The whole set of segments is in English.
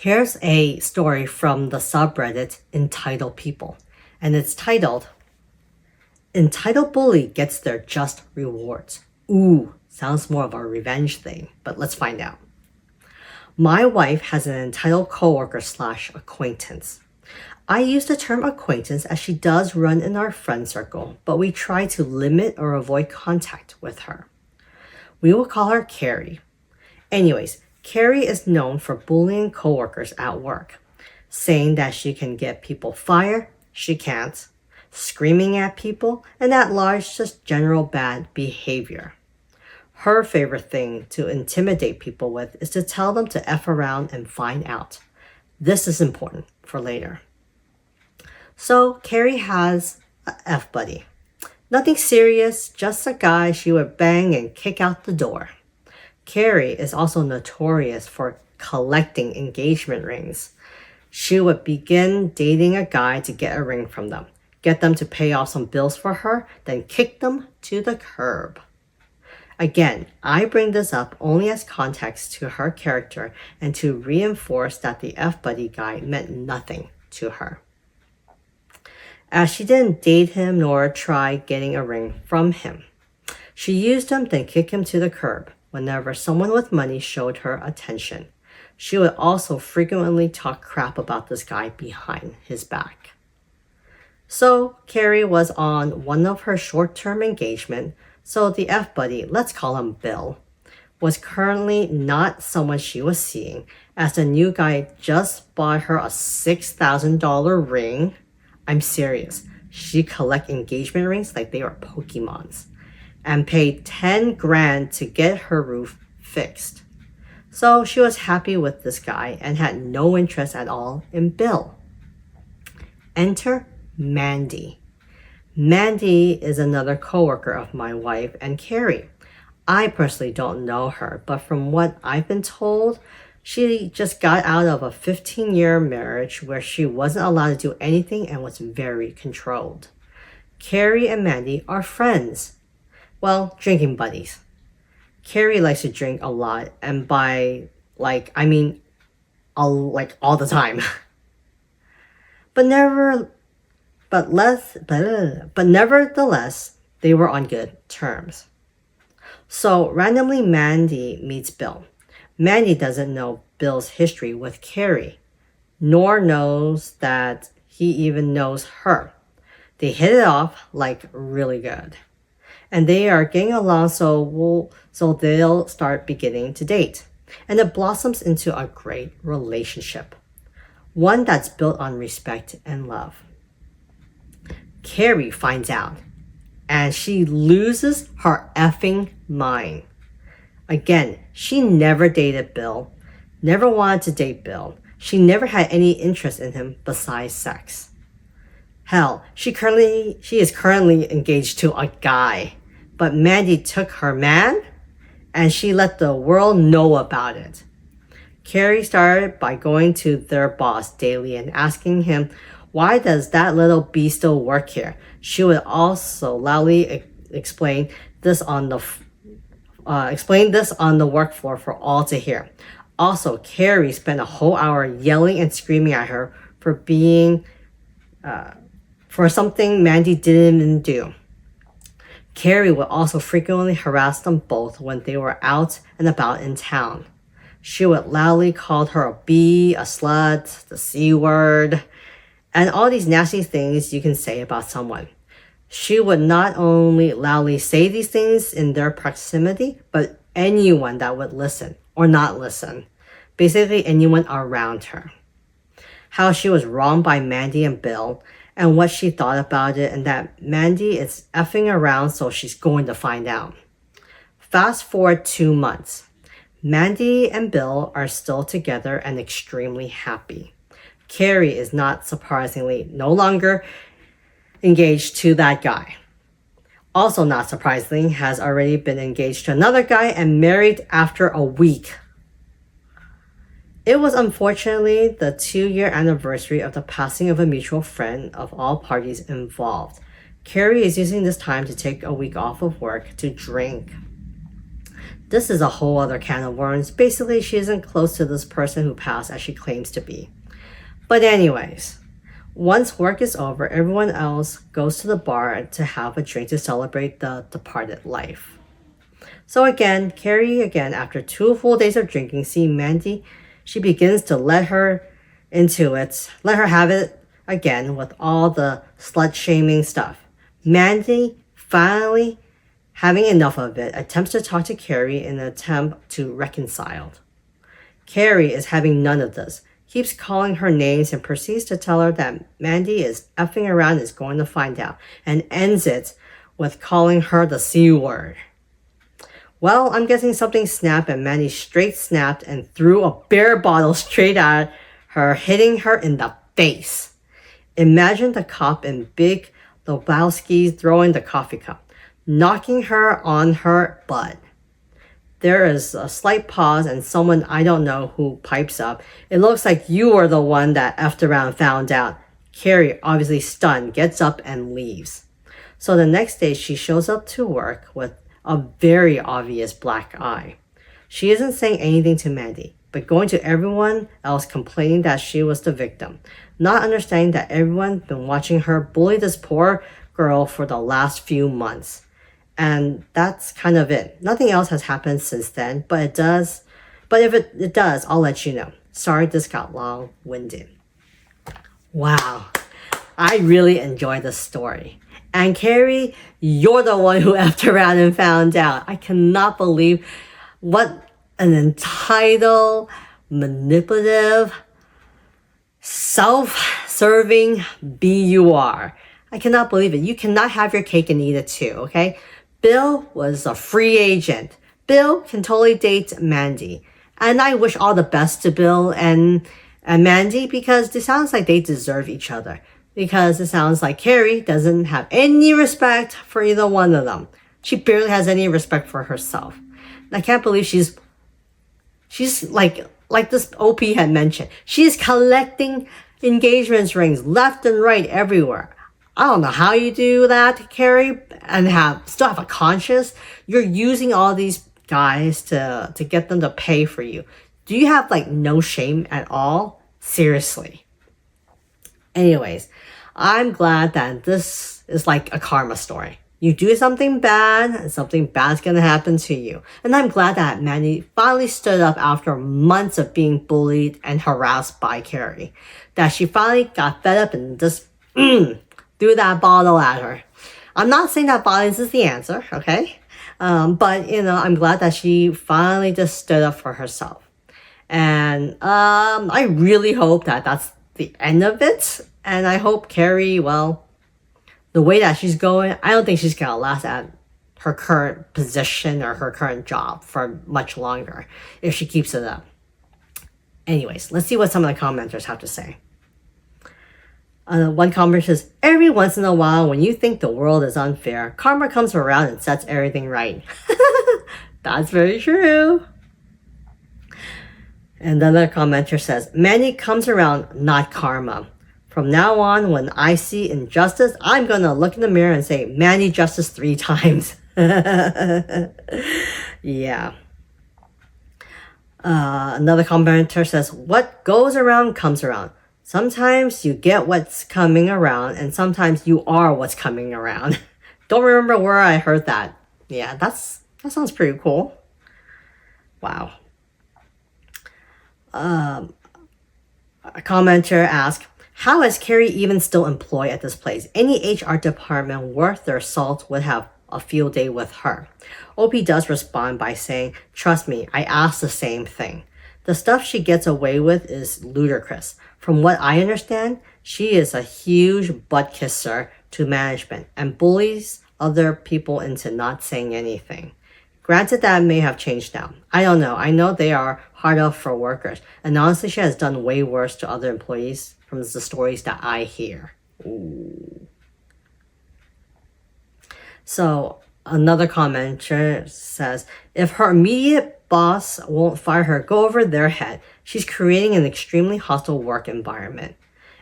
Here's a story from the subreddit EntitledPeople, and it's titled, Entitled Bully Gets Their Just Rewards. Ooh, sounds more of a revenge thing, but let's find out. My wife has an entitled coworker / acquaintance. I use the term acquaintance as she does run in our friend circle, but we try to limit or avoid contact with her. We will call her Carrie. Anyways, Carrie is known for bullying coworkers at work, saying that she can get people fired, she can't, screaming at people, and at large just general bad behavior. Her favorite thing to intimidate people with is to tell them to F around and find out. This is important for later. So Carrie has a F buddy. Nothing serious, just a guy she would bang and kick out the door. Carrie is also notorious for collecting engagement rings. She would begin dating a guy to get a ring from them, get them to pay off some bills for her, then kick them to the curb. Again, I bring this up only as context to her character and to reinforce that the F-buddy guy meant nothing to her, as she didn't date him nor try getting a ring from him. She used him, then kicked him to the curb whenever someone with money showed her attention. She would also frequently talk crap about this guy behind his back. So Carrie was on one of her short-term engagement, so the F-buddy, let's call him Bill, was currently not someone she was seeing, as the new guy just bought her a $6,000 ring. I'm serious. She collect engagement rings like they are Pokemons, and paid 10 grand to get her roof fixed. So she was happy with this guy and had no interest at all in Bill. Enter Mandy. Mandy is another coworker of my wife and Carrie. I personally don't know her, but from what I've been told, she just got out of a 15-year marriage where she wasn't allowed to do anything and was very controlled. Carrie and Mandy are friends. Well, drinking buddies. Carrie likes to drink a lot, and by all the time. But nevertheless, they were on good terms. So randomly Mandy meets Bill. Mandy doesn't know Bill's history with Carrie, nor knows that he even knows her. They hit it off like really good. And they are getting along, so they'll start beginning to date. And it blossoms into a great relationship. One that's built on respect and love. Carrie finds out, and she loses her effing mind. Again, she never dated Bill, never wanted to date Bill. She never had any interest in him besides sex. Hell, she is currently engaged to a guy, but Mandy took her man, and she let the world know about it. Carrie started by going to their boss daily and asking him, why does that little beast still work here? She would also loudly explain this on the work floor for all to hear. Also, Carrie spent a whole hour yelling and screaming at her for something Mandy didn't even do. Carrie would also frequently harass them both when they were out and about in town. She would loudly call her a bee, a slut, the C word, and all these nasty things you can say about someone. She would not only loudly say these things in their proximity, but anyone that would listen or not listen. Basically anyone around her. How she was wronged by Mandy and Bill, and what she thought about it, and that Mandy is effing around, so she's going to find out. Fast forward 2 months. Mandy and Bill are still together and extremely happy. Carrie is not surprisingly no longer engaged to that guy. Also not surprisingly, has already been engaged to another guy and married after a week. It was unfortunately the 2-year anniversary of the passing of a mutual friend of all parties involved. Carrie is using this time to take a week off of work to drink. This is a whole other can of worms. Basically, she isn't close to this person who passed as she claims to be. But anyways, once work is over, everyone else goes to the bar to have a drink to celebrate the departed life. So again, Carrie, after 2 full days of drinking, seeing Mandy, she begins to let her have it again with all the slut-shaming stuff. Mandy, finally having enough of it, attempts to talk to Carrie in an attempt to reconcile. Carrie is having none of this, keeps calling her names and proceeds to tell her that Mandy is effing around and is going to find out, and ends it with calling her the C word. Well, I'm guessing something snapped and Mandy straight snapped and threw a beer bottle straight at her, hitting her in the face. Imagine the cop in Big Lebowski throwing the coffee cup, knocking her on her butt. There is a slight pause and someone I don't know who pipes up. It looks like you were the one that effed around and found out. Carrie, obviously stunned, gets up and leaves. So the next day she shows up to work with a very obvious black eye. She isn't saying anything to Mandy, but going to everyone else complaining that she was the victim, not understanding that everyone's been watching her bully this poor girl for the last few months. And that's kind of it. Nothing else has happened since then, but if it does, I'll let you know. Sorry this got long-winded. Wow, I really enjoyed the story. And Carrie, you're the one who effed around and found out. I cannot believe what an entitled, manipulative, self-serving bee you are. I cannot believe it. You cannot have your cake and eat it too, okay? Bill was a free agent. Bill can totally date Mandy. And I wish all the best to Bill and Mandy because it sounds like they deserve each other. Because it sounds like Carrie doesn't have any respect for either one of them. She barely has any respect for herself. And I can't believe she's like this OP had mentioned. She's collecting engagement rings left and right everywhere. I don't know how you do that, Carrie, and still have a conscience. You're using all these guys to get them to pay for you. Do you have like no shame at all? Seriously. Anyways, I'm glad that this is like a karma story. You do something bad and something bad's gonna happen to you. And I'm glad that Mandy finally stood up after months of being bullied and harassed by Carrie. That she finally got fed up and just threw that bottle at her. I'm not saying that violence is the answer, okay? But, I'm glad that she finally just stood up for herself. And I really hope that that's the end of it. And I hope Carrie, well, the way that she's going, I don't think she's going to last at her current position or her current job for much longer if she keeps it up. Anyways, let's see what some of the commenters have to say. One commenter says, every once in a while when you think the world is unfair, karma comes around and sets everything right. That's very true. And another commenter says, Mandy comes around, not karma. From now on, when I see injustice, I'm going to look in the mirror and say, Mandy justice 3 times. Yeah. Another commenter says, what goes around comes around. Sometimes you get what's coming around, and sometimes you are what's coming around. Don't remember where I heard that. Yeah, that sounds pretty cool. Wow. A commenter asked, how is Carrie even still employed at this place? Any HR department worth their salt would have a field day with her. OP does respond by saying, trust me, I asked the same thing. The stuff she gets away with is ludicrous. From what I understand, she is a huge butt kisser to management and bullies other people into not saying anything. Granted, that may have changed now. I don't know. I know they are hard up for workers. And honestly, she has done way worse to other employees from the stories that I hear. Ooh. So another commenter says, if her immediate boss won't fire her, go over their head. She's creating an extremely hostile work environment.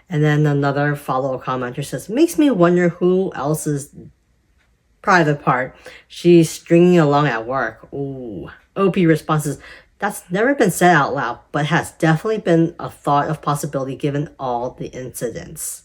And then another follow-up commenter says, makes me wonder who else is Private part. She's stringing along at work. Ooh. OP responses. That's never been said out loud, but has definitely been a thought of possibility given all the incidents.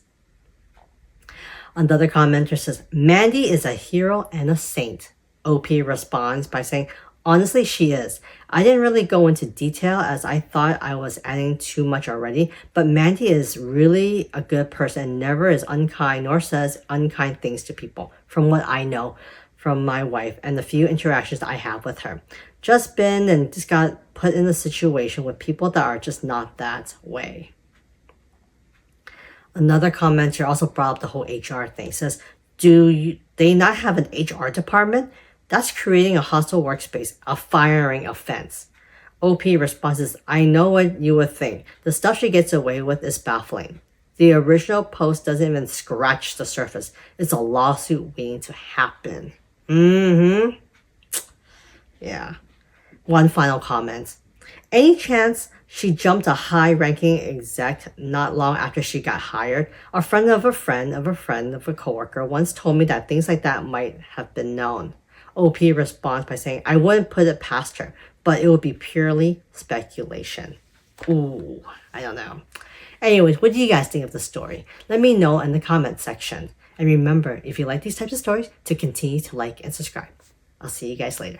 Another commenter says, Mandy is a hero and a saint. OP responds by saying, honestly, she is. I didn't really go into detail as I thought I was adding too much already, but Mandy is really a good person and never is unkind nor says unkind things to people, from what I know from my wife and the few interactions I have with her. Just been and just got put in a situation with people that are just not that way. Another commenter also brought up the whole HR thing. Says, they not have an HR department? That's creating a hostile workspace, a firing offense. OP responses, I know what you would think. The stuff she gets away with is baffling. The original post doesn't even scratch the surface. It's a lawsuit waiting to happen. Yeah. One final comment. Any chance she jumped a high-ranking exec not long after she got hired? A friend of a friend of a friend of a coworker once told me that things like that might have been known. OP responds by saying, I wouldn't put it past her, but it would be purely speculation. Ooh, I don't know. Anyways, what do you guys think of the story? Let me know in the comment section. And remember, if you like these types of stories, to continue to like and subscribe. I'll see you guys later.